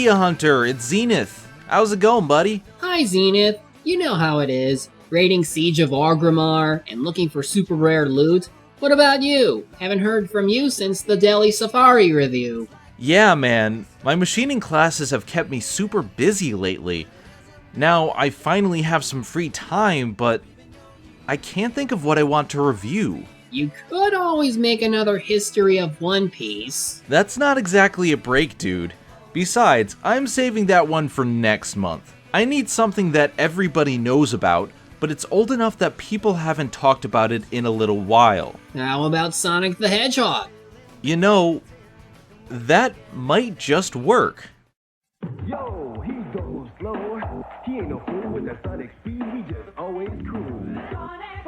Media Hunter, it's Zenith. How's it going, buddy? Hi, Zenith. You know how it is. Raiding Siege of Orgrimmar and looking for super rare loot. What about you? Haven't heard from you since the Delhi Safari review. Yeah, man. My machining classes have kept me super busy lately. Now, I finally have some free time, but I can't think of what I want to review. You could always make another History of One Piece. That's not exactly a break, dude. Besides, I'm saving that one for next month. I need something that everybody knows about, but it's old enough that people haven't talked about it in a little while. How about Sonic the Hedgehog? You know, that might just work. Yo, he goes slow. He ain't no fool with that Sonic speed. He just always cool. Sonic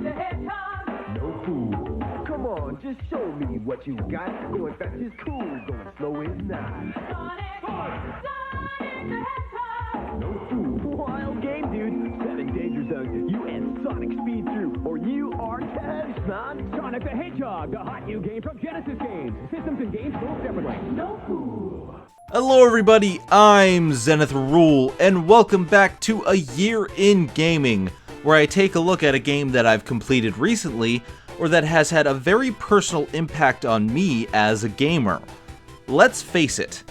the Hedgehog. No fool. Come on, just show me what you got. Going fast is cool, going slow is not. Sonic the Hedgehog. No fool. Wild game, dude. 7 danger zones. You and Sonic speed through, or you are toast, man. Sonic the Hedgehog, the hot new game from Genesis Games. Systems and games sold separately. No fool. Hello everybody, I'm Zenith Rule, and welcome back to A Year in Gaming, where I take a look at a game that I've completed recently, or that has had a very personal impact on me as a gamer. Let's face it,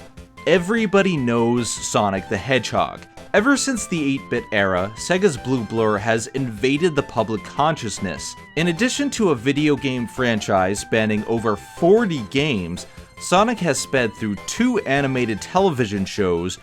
everybody knows Sonic the Hedgehog. Ever since the 8-bit era, Sega's Blue Blur has invaded the public consciousness. In addition to a video game franchise spanning over 40 games, Sonic has sped through 2 animated television shows.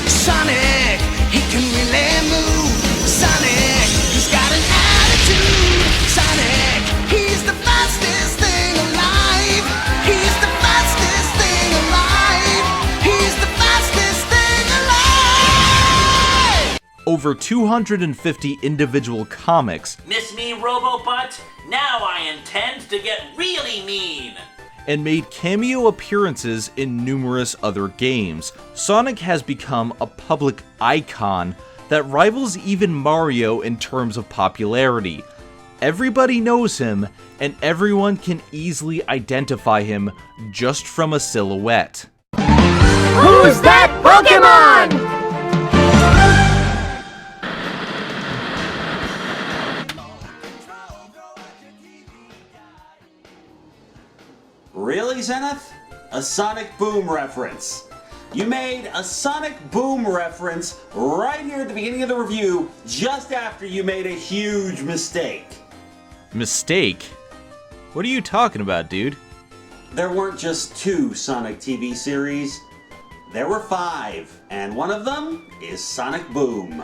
Sonic, he can really move. Sonic, he's got an attitude. Sonic, he's the fastest thing alive. He's the fastest thing alive. He's the fastest thing alive. Over 250 individual comics. Miss me, Robobutt? Now I intend to get really mean. And made cameo appearances in numerous other games. Sonic has become a public icon that rivals even Mario in terms of popularity. Everybody knows him, and everyone can easily identify him just from a silhouette. Who's that Pokemon? Really, Zenith? A Sonic Boom reference. You made a Sonic Boom reference right here at the beginning of the review, just after you made a huge mistake. Mistake? What are you talking about, dude? There weren't just 2 Sonic TV series. There were 5, and one of them is Sonic Boom.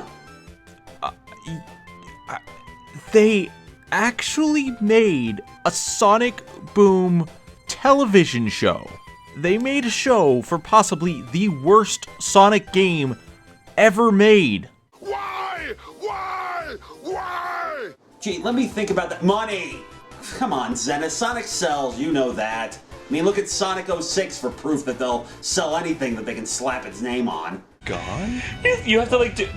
They actually made a Sonic Boom television show. They made a show for possibly the worst Sonic game ever made. Why? Gee, let me think about that. Money! Come on, Zenith. Sonic sells, you know that. I mean, look at Sonic 06 for proof that they'll sell anything that they can slap its name on. Gone? You have to like do.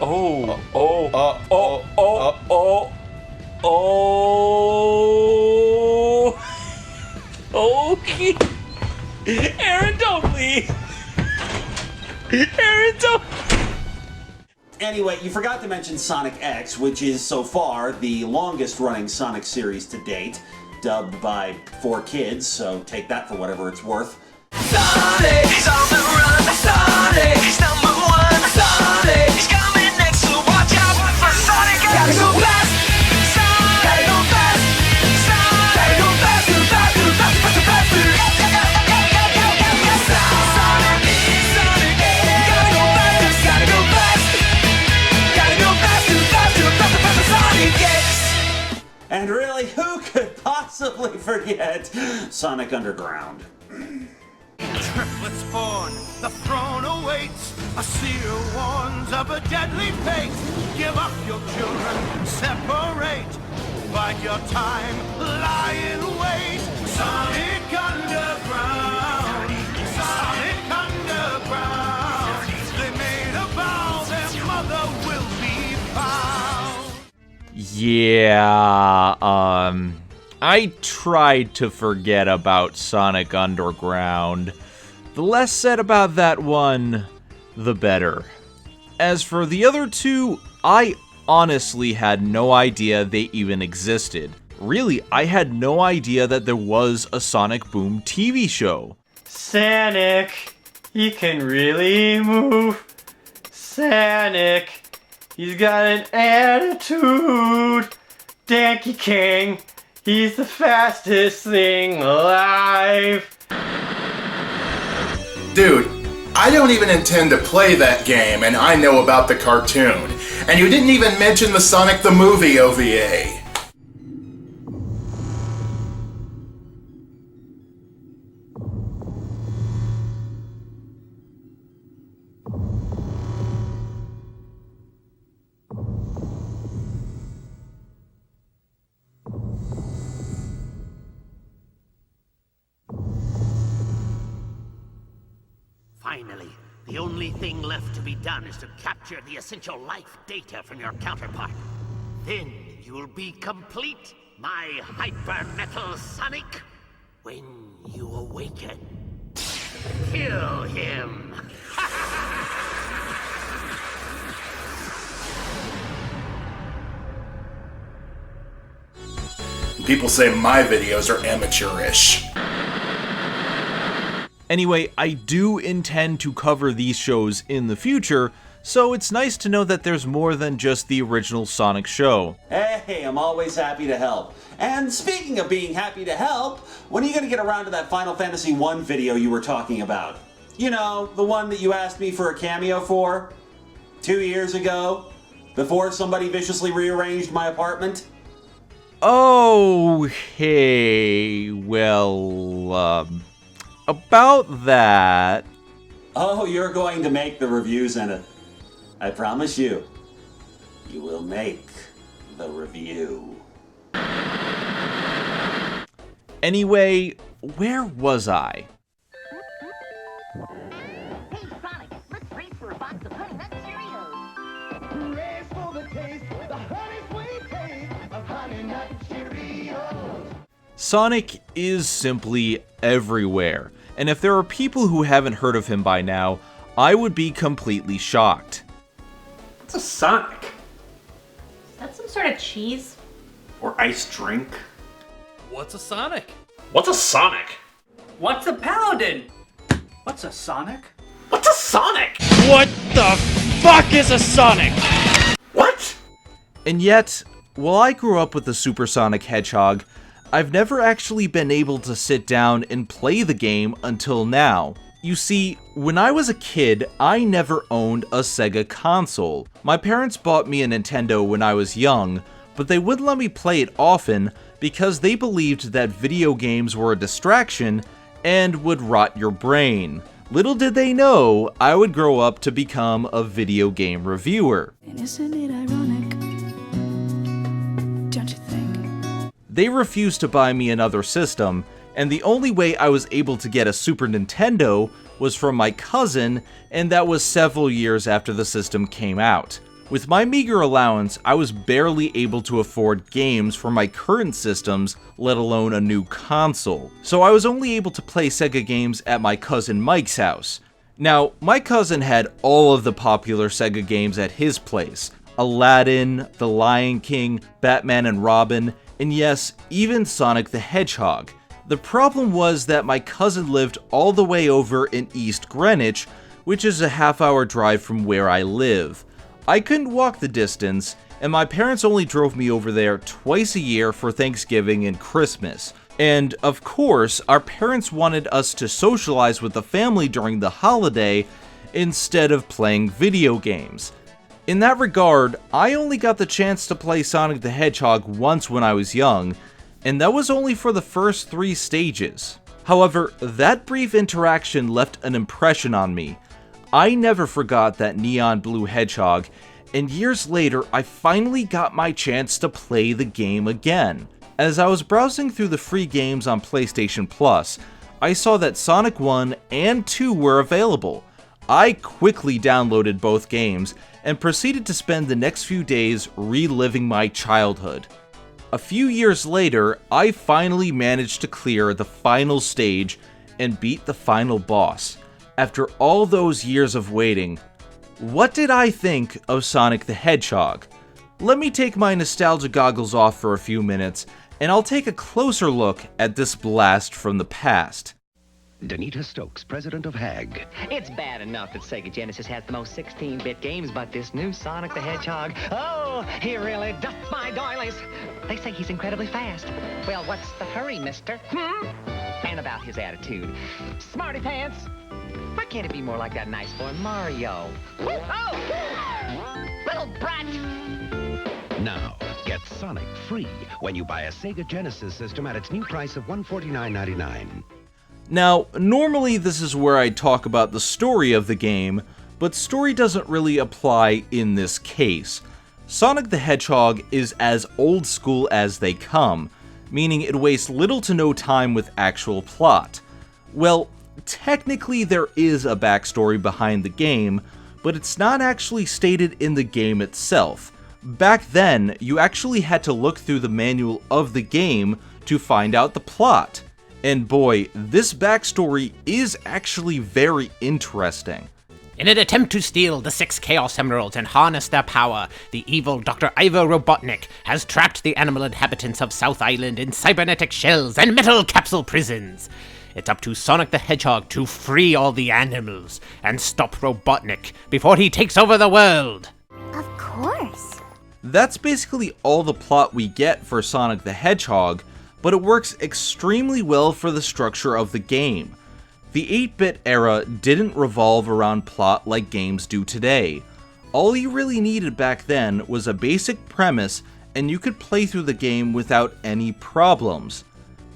Okay. Aaron, don't leave. Aaron, don't. Anyway, you forgot to mention Sonic X, which is so far the longest running Sonic series to date, dubbed by 4 kids, so take that for whatever it's worth. Sonic, he's on the run. Sonic, he's number 1. Sonic, he's coming next, so watch out for Sonic. Gotta go fast. Sonic, gotta go fast. Sonic, gotta go faster, faster, faster, faster, faster. Sonic, Sonic, gotta go faster, gotta go fast. Gotta go faster, faster, faster, faster, Sonic X. And really, who could possibly forget Sonic Underground? Triplets born, the throne awaits. A seer warns of a deadly fate. Give up your children, separate. Bide your time, lie in wait. Sonic Underground, Sonic Underground. They made a vow their mother will be found. Yeah, I tried to forget about Sonic Underground. The less said about that one, the better. As for the other two, I honestly had no idea they even existed. Really, I had no idea that there was a Sonic Boom TV show. Sonic, he can really move. Sonic, he's got an attitude. Donkey King, he's the fastest thing alive. Dude, I don't even intend to play that game, and I know about the cartoon. And you didn't even mention the Sonic the Movie OVA. Finally, the only thing left to be done is to capture the essential life data from your counterpart. Then you will be complete, my hyper-metal Sonic. When you awaken, kill him. People say my videos are amateurish. Anyway, I do intend to cover these shows in the future, so it's nice to know that there's more than just the original Sonic show. Hey, I'm always happy to help. And speaking of being happy to help, when are you going to get around to that Final Fantasy 1 video you were talking about? You know, the one that you asked me for a cameo for 2 years ago, before somebody viciously rearranged my apartment? Oh, hey, well, about that... Oh, you're going to make the review, Zenith. I promise you, you will make the review. Anyway, where was I? Hey, Sonic, let's race for a box of Honey Nut Cheerios. Race for the taste, the honey sweet taste of Honey Nut Cheerios. Sonic is simply everywhere, and if there are people who haven't heard of him by now, I would be completely shocked. What's a Sonic? Is that some sort of cheese? Or ice drink? What's a Sonic? What's a Sonic? What's a Paladin? What's a Sonic? What's a Sonic? What the fuck is a Sonic? What? And yet, while I grew up with the Super Sonic Hedgehog, I've never actually been able to sit down and play the game until now. You see, when I was a kid, I never owned a Sega console. My parents bought me a Nintendo when I was young, but they wouldn't let me play it often because they believed that video games were a distraction and would rot your brain. Little did they know, I would grow up to become a video game reviewer. And isn't it ironic? Don't you think? They refused to buy me another system, and the only way I was able to get a Super Nintendo was from my cousin, and that was several years after the system came out. With my meager allowance, I was barely able to afford games for my current systems, let alone a new console. So I was only able to play Sega games at my cousin Mike's house. Now, my cousin had all of the popular Sega games at his place: Aladdin, The Lion King, Batman and Robin, and yes, even Sonic the Hedgehog. The problem was that my cousin lived all the way over in East Greenwich, which is a half-hour drive from where I live. I couldn't walk the distance, and my parents only drove me over there twice a year for Thanksgiving and Christmas. And, of course, our parents wanted us to socialize with the family during the holiday instead of playing video games. In that regard, I only got the chance to play Sonic the Hedgehog once when I was young, and that was only for the first 3 stages. However, that brief interaction left an impression on me. I never forgot that neon blue hedgehog, and years later I finally got my chance to play the game again. As I was browsing through the free games on PlayStation Plus, I saw that Sonic 1 and 2 were available. I quickly downloaded both games and proceeded to spend the next few days reliving my childhood. A few years later, I finally managed to clear the final stage and beat the final boss. After all those years of waiting, what did I think of Sonic the Hedgehog? Let me take my nostalgia goggles off for a few minutes, and I'll take a closer look at this blast from the past. Danita Stokes, president of HAG. It's bad enough that Sega Genesis has the most 16-bit games, but this new Sonic the Hedgehog, oh, he really doth my doilies. They say he's incredibly fast. Well, what's the hurry, mister? And about his attitude. Smarty pants. Why can't it be more like that nice boy Mario? Oh! Little brat! Now, get Sonic free when you buy a Sega Genesis system at its new price of $149.99. Now, normally this is where I talk about the story of the game, but story doesn't really apply in this case. Sonic the Hedgehog is as old school as they come, meaning it wastes little to no time with actual plot. Well, technically there is a backstory behind the game, but it's not actually stated in the game itself. Back then, you actually had to look through the manual of the game to find out the plot. And boy, this backstory is actually very interesting. In an attempt to steal the 6 Chaos Emeralds and harness their power, the evil Dr. Ivo Robotnik has trapped the animal inhabitants of South Island in cybernetic shells and metal capsule prisons. It's up to Sonic the Hedgehog to free all the animals and stop Robotnik before he takes over the world. Of course. That's basically all the plot we get for Sonic the Hedgehog, but it works extremely well for the structure of the game. The 8-bit era didn't revolve around plot like games do today. All you really needed back then was a basic premise, and you could play through the game without any problems.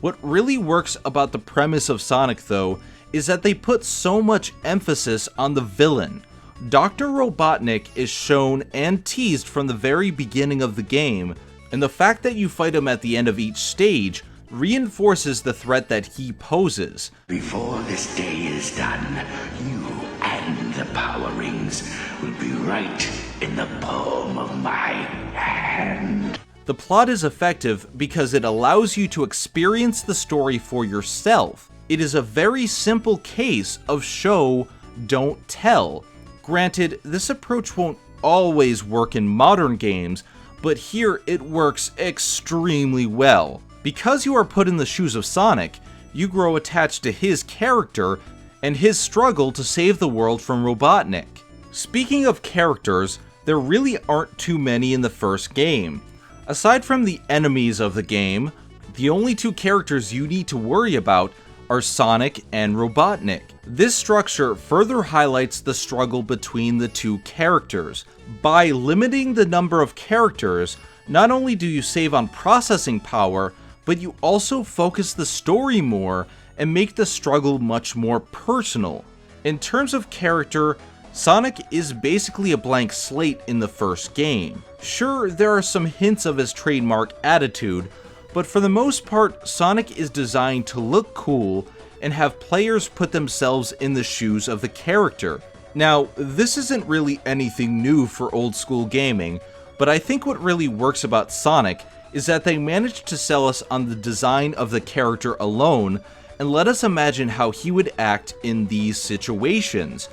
What really works about the premise of Sonic, though, is that they put so much emphasis on the villain. Dr. Robotnik is shown and teased from the very beginning of the game, and the fact that you fight him at the end of each stage reinforces the threat that he poses. Before this day is done, you and the Power Rings will be right in the palm of my hand. The plot is effective because it allows you to experience the story for yourself. It is a very simple case of show, don't tell. Granted, this approach won't always work in modern games, but here it works extremely well. Because you are put in the shoes of Sonic, you grow attached to his character and his struggle to save the world from Robotnik. Speaking of characters, there really aren't too many in the first game. Aside from the enemies of the game, the only 2 characters you need to worry about are Sonic and Robotnik. This structure further highlights the struggle between the 2 characters. By limiting the number of characters, not only do you save on processing power, but you also focus the story more and make the struggle much more personal. In terms of character, Sonic is basically a blank slate in the first game. Sure, there are some hints of his trademark attitude, but for the most part, Sonic is designed to look cool and have players put themselves in the shoes of the character. Now, this isn't really anything new for old school gaming, but I think what really works about Sonic is that they managed to sell us on the design of the character alone and let us imagine how he would act in these situations.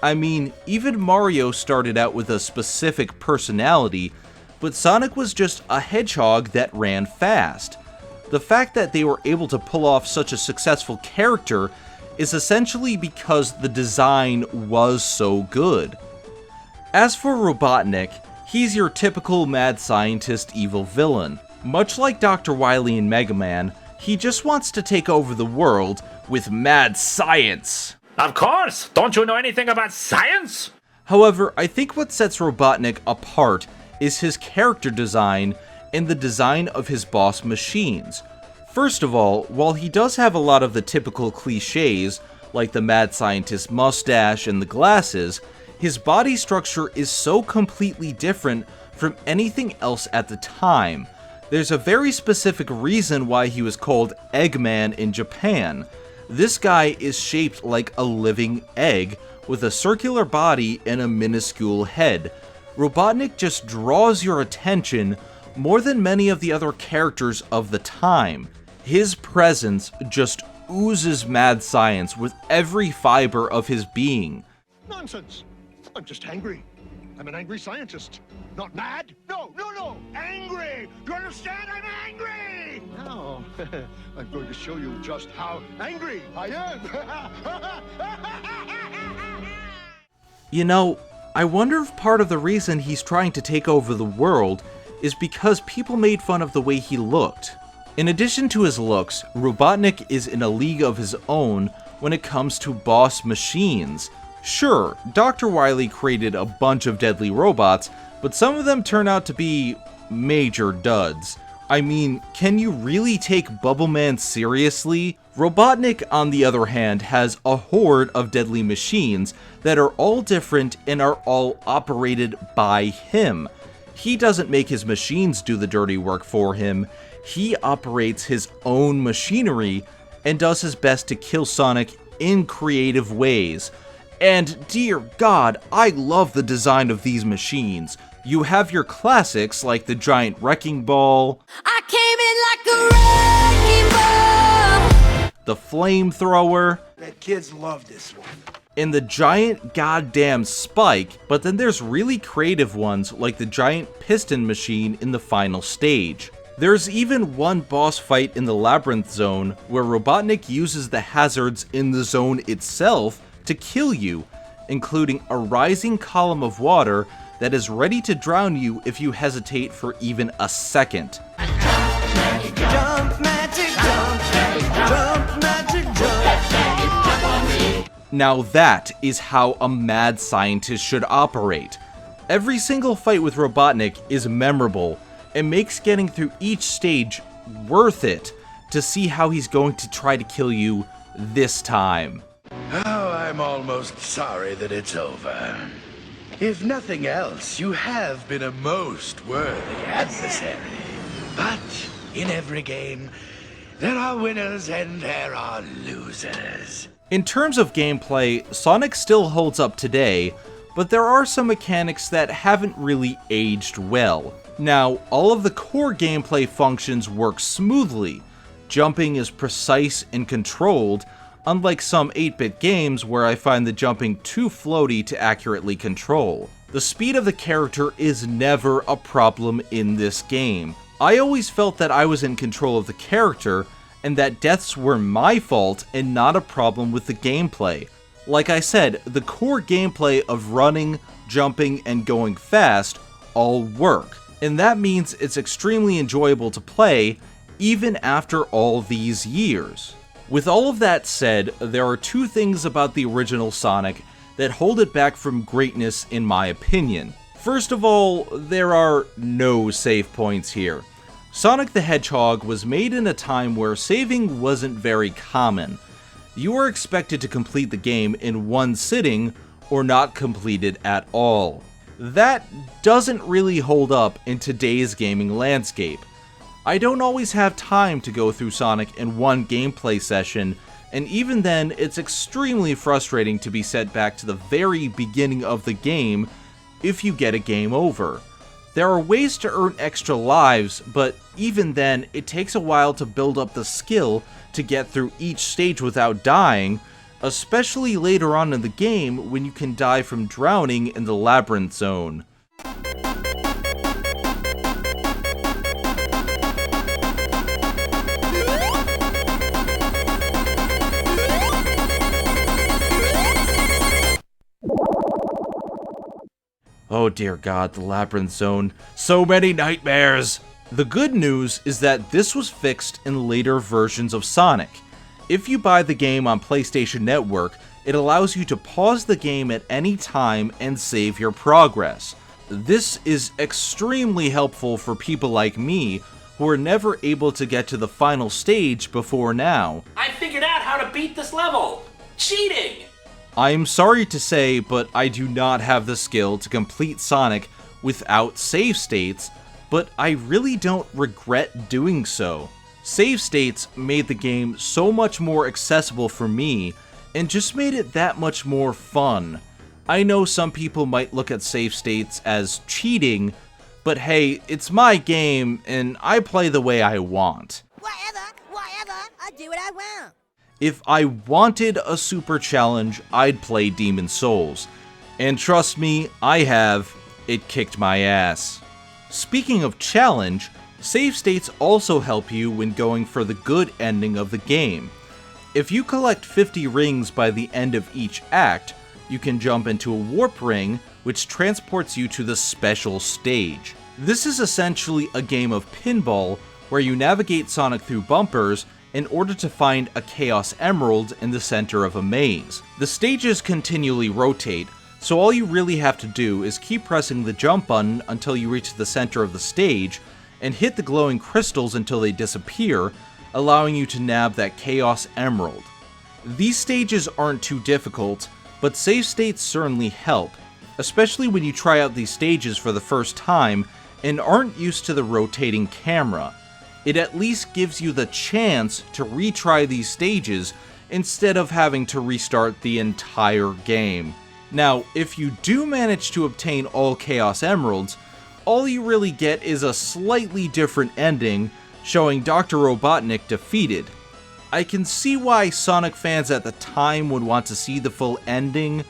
I mean, even Mario started out with a specific personality, but Sonic was just a hedgehog that ran fast. The fact that they were able to pull off such a successful character is essentially because the design was so good. As for Robotnik, he's your typical mad scientist evil villain. Much like Dr. Wily in Mega Man, he just wants to take over the world with mad science. Of course! Don't you know anything about science? However, I think what sets Robotnik apart is his character design and the design of his boss machines. First of all, while he does have a lot of the typical cliches, like the mad scientist mustache and the glasses, his body structure is so completely different from anything else at the time. There's a very specific reason why he was called Eggman in Japan. This guy is shaped like a living egg, with a circular body and a minuscule head. Robotnik just draws your attention more than many of the other characters of the time. His presence just oozes mad science with every fiber of his being. Nonsense! I'm just angry. I'm an angry scientist. Not mad? No! Angry! Do you understand? I'm angry! Now, I'm going to show you just how angry I am! You know, I wonder if part of the reason he's trying to take over the world is because people made fun of the way he looked. In addition to his looks, Robotnik is in a league of his own when it comes to boss machines. Sure, Dr. Wily created a bunch of deadly robots, but some of them turn out to be major duds. I mean, can you really take Bubbleman seriously? Robotnik, on the other hand, has a horde of deadly machines that are all different and are all operated by him. He doesn't make his machines do the dirty work for him. He operates his own machinery and does his best to kill Sonic in creative ways. And dear God, I love the design of these machines. You have your classics like the giant wrecking ball, I came in like a wrecking ball, the flamethrower, Bet kids love this one. and the giant goddamn spike, but then there's really creative ones like the giant piston machine in the final stage. There's even one boss fight in the Labyrinth Zone where Robotnik uses the hazards in the zone itself to kill you, including a rising column of water that is ready to drown you if you hesitate for even a second. jump magic, jump magic, jump. Now that is how a mad scientist should operate. Every single fight with Robotnik is memorable and makes getting through each stage worth it to see how he's going to try to kill you this time. Oh, I'm almost sorry that it's over. If nothing else, you have been a most worthy adversary. But in every game, there are winners and there are losers. In terms of gameplay, Sonic still holds up today, but there are some mechanics that haven't really aged well. Now, all of the core gameplay functions work smoothly. Jumping is precise and controlled, unlike some 8-bit games where I find the jumping too floaty to accurately control. The speed of the character is never a problem in this game. I always felt that I was in control of the character, and that deaths were my fault and not a problem with the gameplay. Like I said, the core gameplay of running, jumping, and going fast all work, and that means it's extremely enjoyable to play, even after all these years. With all of that said, there are two things about the original Sonic that hold it back from greatness in my opinion. First of all, there are no save points here. Sonic the Hedgehog was made in a time where saving wasn't very common. You were expected to complete the game in one sitting or not complete it at all. That doesn't really hold up in today's gaming landscape. I don't always have time to go through Sonic in one gameplay session, and even then, it's extremely frustrating to be sent back to the very beginning of the game if you get a game over. There are ways to earn extra lives, but even then, it takes a while to build up the skill to get through each stage without dying, especially later on in the game when you can die from drowning in the Labyrinth Zone. Oh dear God, the Labyrinth Zone. So many nightmares! The good news is that this was fixed in later versions of Sonic. If you buy the game on PlayStation Network, it allows you to pause the game at any time and save your progress. This is extremely helpful for people like me, who are never able to get to the final stage before now. I figured out how to beat this level! Cheating! I'm sorry to say, but I do not have the skill to complete Sonic without save states, but I really don't regret doing so. Save states made the game so much more accessible for me, and just made it that much more fun. I know some people might look at save states as cheating, but hey, it's my game, and I play the way I want. Whatever, I do what I want. If I wanted a super challenge, I'd play Demon's Souls. And trust me, I have. It kicked my ass. Speaking of challenge, save states also help you when going for the good ending of the game. If you collect 50 rings by the end of each act, you can jump into a warp ring, which transports you to the special stage. This is essentially a game of pinball where you navigate Sonic through bumpers in order to find a Chaos Emerald in the center of a maze. The stages continually rotate, so all you really have to do is keep pressing the jump button until you reach the center of the stage, and hit the glowing crystals until they disappear, allowing you to nab that Chaos Emerald. These stages aren't too difficult, but save states certainly help, especially when you try out these stages for the first time and aren't used to the rotating camera. It at least gives you the chance to retry these stages instead of having to restart the entire game. Now, if you do manage to obtain all Chaos Emeralds, all you really get is a slightly different ending showing Dr. Robotnik defeated. I can see why Sonic fans at the time would want to see the full ending,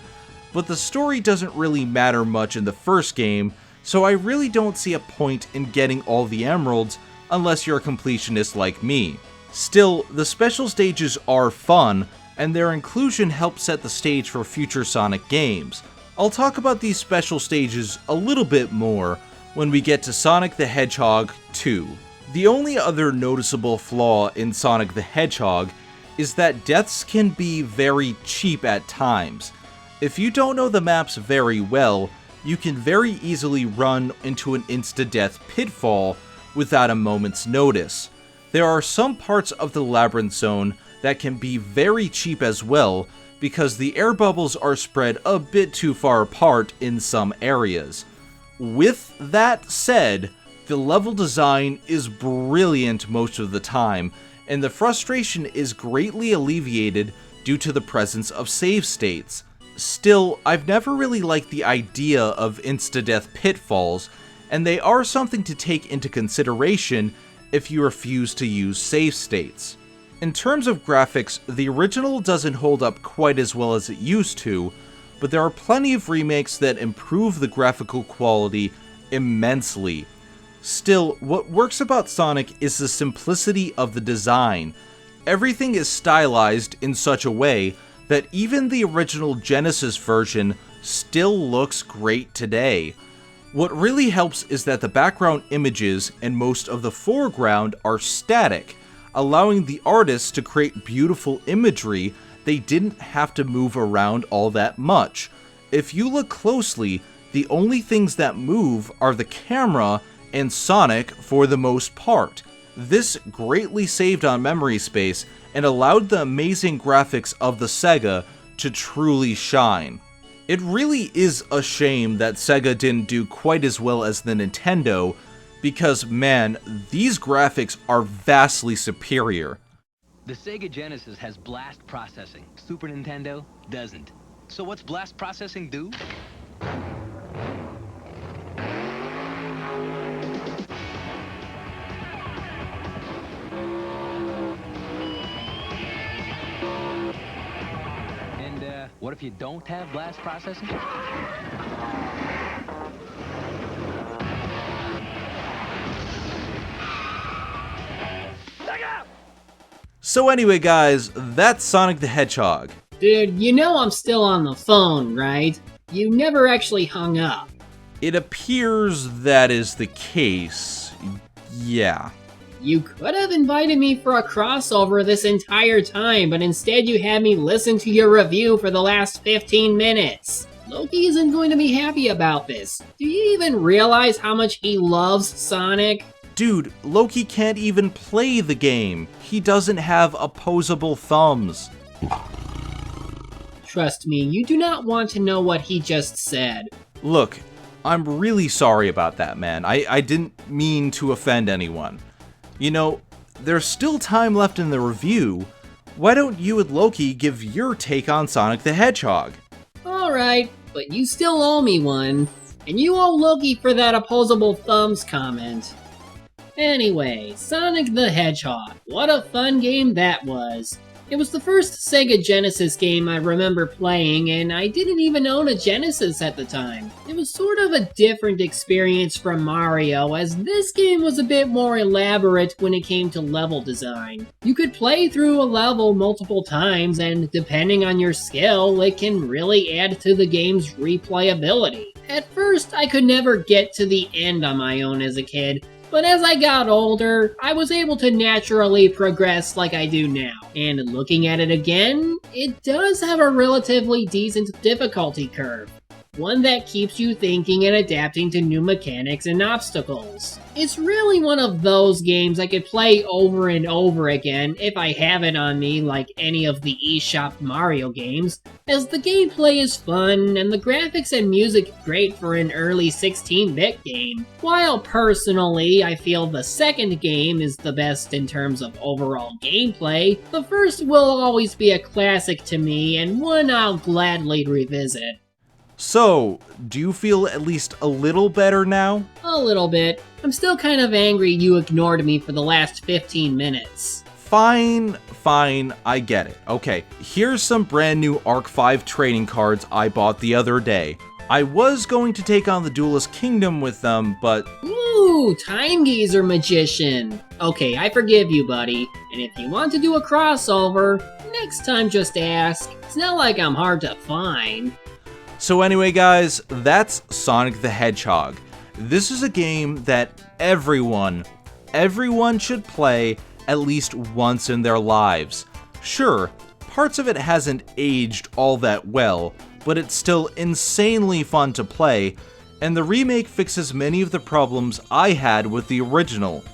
but the story doesn't really matter much in the first game, so I really don't see a point in getting all the emeralds unless you're a completionist like me. Still, the special stages are fun, and their inclusion helps set the stage for future Sonic games. I'll talk about these special stages a little bit more when we get to Sonic the Hedgehog 2. The only other noticeable flaw in Sonic the Hedgehog is that deaths can be very cheap at times. If you don't know the maps very well, you can very easily run into an insta-death pitfall without a moment's notice. There are some parts of the Labyrinth Zone that can be very cheap as well, because the air bubbles are spread a bit too far apart in some areas. With that said, the level design is brilliant most of the time, and the frustration is greatly alleviated due to the presence of save states. Still, I've never really liked the idea of insta-death pitfalls, and they are something to take into consideration if you refuse to use save states. In terms of graphics, the original doesn't hold up quite as well as it used to, but there are plenty of remakes that improve the graphical quality immensely. Still, what works about Sonic is the simplicity of the design. Everything is stylized in such a way that even the original Genesis version still looks great today. What really helps is that the background images and most of the foreground are static, allowing the artists to create beautiful imagery they didn't have to move around all that much. If you look closely, the only things that move are the camera and Sonic for the most part. This greatly saved on memory space and allowed the amazing graphics of the Sega to truly shine. It really is a shame that Sega didn't do quite as well as the Nintendo, because man, these graphics are vastly superior. The Sega Genesis has blast processing. Super Nintendo doesn't. So what's blast processing do? And what if you don't have blast processing? So anyway guys, that's Sonic the Hedgehog. Dude, you know I'm still on the phone, right? You never actually hung up. It appears that is the case. Yeah. You could have invited me for a crossover this entire time, but instead you had me listen to your review for the last 15 minutes. Loki isn't going to be happy about this. Do you even realize how much he loves Sonic? Dude, Loki can't even play the game. He doesn't have opposable thumbs. Trust me, you do not want to know what he just said. Look, I'm really sorry about that, man. I didn't mean to offend anyone. You know, there's still time left in the review. Why don't you and Loki give your take on Sonic the Hedgehog? Alright, but you still owe me one. And you owe Loki for that opposable thumbs comment. Anyway, Sonic the Hedgehog. What a fun game that was. It was the first Sega Genesis game I remember playing, and I didn't even own a Genesis at the time. It was sort of a different experience from Mario, as this game was a bit more elaborate when it came to level design. You could play through a level multiple times, and depending on your skill, it can really add to the game's replayability. At first, I could never get to the end on my own as a kid, but as I got older, I was able to naturally progress like I do now. And looking at it again, it does have a relatively decent difficulty curve. One that keeps you thinking and adapting to new mechanics and obstacles. It's really one of those games I could play over and over again if I have it on me like any of the eShop Mario games, as the gameplay is fun and the graphics and music great for an early 16-bit game. While personally I feel the second game is the best in terms of overall gameplay, the first will always be a classic to me and one I'll gladly revisit. So, do you feel at least a little better now? A little bit. I'm still kind of angry you ignored me for the last 15 minutes. Fine, I get it. Okay, here's some brand new Arc 5 trading cards I bought the other day. I was going to take on the Duelist Kingdom with them, but... Ooh, Time Geezer Magician. Okay, I forgive you, buddy. And if you want to do a crossover, next time just ask. It's not like I'm hard to find. So anyway guys, that's Sonic the Hedgehog. This is a game that everyone should play at least once in their lives. Sure, parts of it hasn't aged all that well, but it's still insanely fun to play, and the remake fixes many of the problems I had with the original.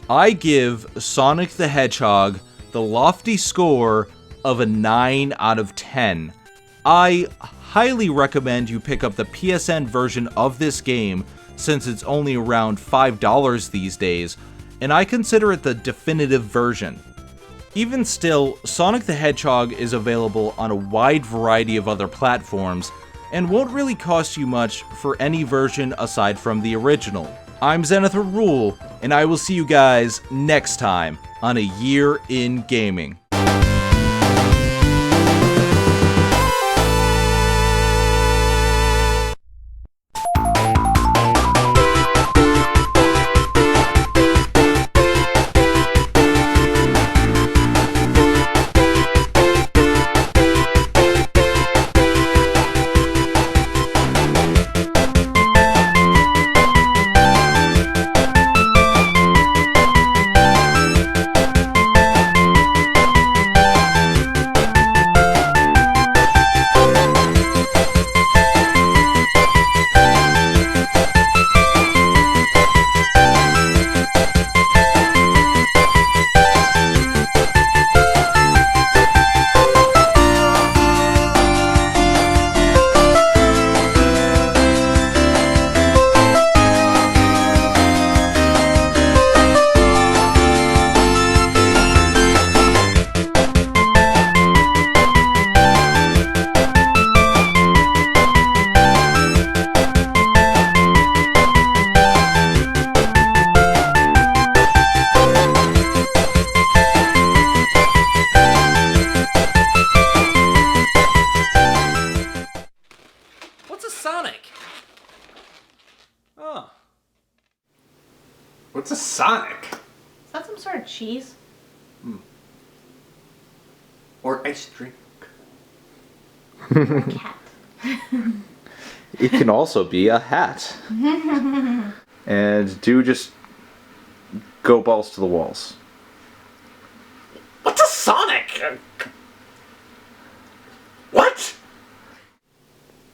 I give Sonic the Hedgehog the lofty score of a 9 out of 10. I highly recommend you pick up the PSN version of this game since it's only around $5 these days, and I consider it the definitive version. Even still, Sonic the Hedgehog is available on a wide variety of other platforms and won't really cost you much for any version aside from the original. I'm Zenith Rule, and I will see you guys next time on A Year in Gaming. What's a Sonic? Is that some sort of cheese? Or ice drink? Or a cat. It can also be a hat. And do just go balls to the walls. What's a Sonic? What?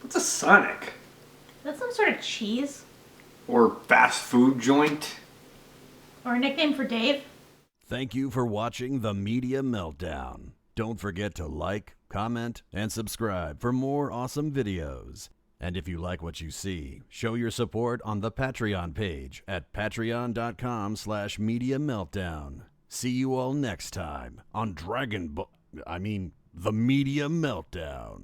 What's a Sonic? Is that some sort of cheese? Or fast food joint? Or a nickname for Dave? Thank you for watching the Media Meltdown. Don't forget to like, comment, and subscribe for more awesome videos. And if you like what you see, show your support on the Patreon page at patreon.com/Media Meltdown. See you all next time on the Media Meltdown.